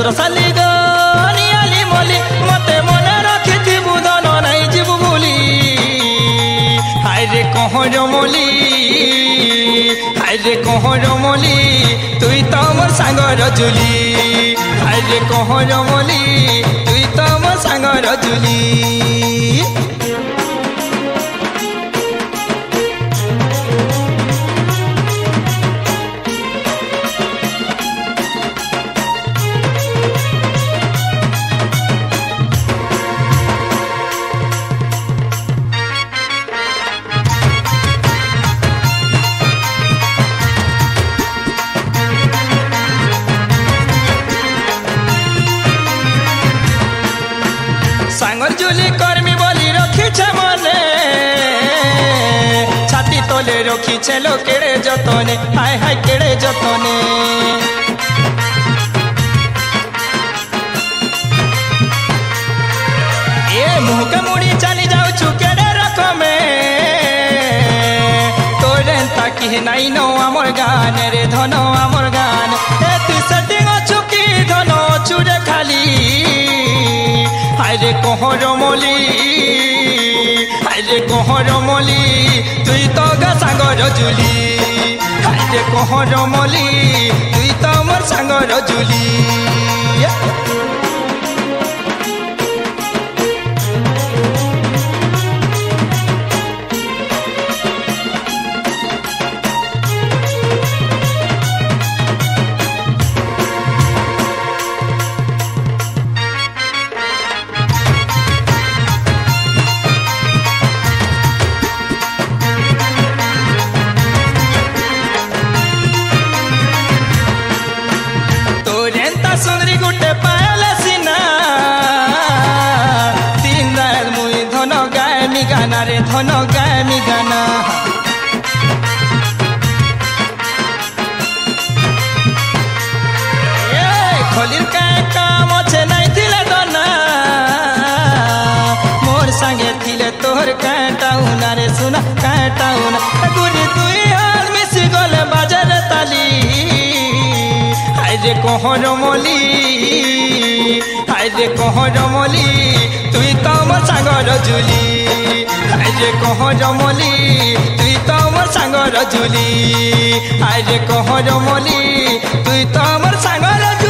रसाली गो नियाली मली मते मने रखिथिबु धन नाई जीवु भूली हाय रे कहर मली हाय रे कहर मली तुई तो मोर सांग रजुली हाय रे कहर मली तुई तो मोर सांग रजुली सांगर जुली कर्मी बोली रखीछे मने छाती तले रखीछे लो केड़े जतने हाय हाय केड़े जतने ए मुह के मुड़ी चली जाऊ छु केड़े रकमे तोरे ताकि नाई नो आमर गान रे धनो आमर गान ए तु सेटिंग छु की धनो छुरे खाली हाय रे कहर मली हाय रे कहर मली तुई तो गा सांग रजुली हाय रे कहर मली तुई तो मोर सांग रजुली सुंदरी गुटे पायल सीना तीन रात मुई धन गायमी गाना रे धन गायमी गाना खोलिर काम अच्छे नहीं थिले दना मोर संगे थिले तोहर काटाउना रे सुना काटाउना गुरी तुई हाल मिसी गले बाजार ताली हाय रे कहर मली हाय रे कहर मली तुई तो मोर सांग रजुली हाय रे कहर मली तुई तो मोर सांग रजुली हाय रे कहर मली तुई तो मोर सांग रजुली।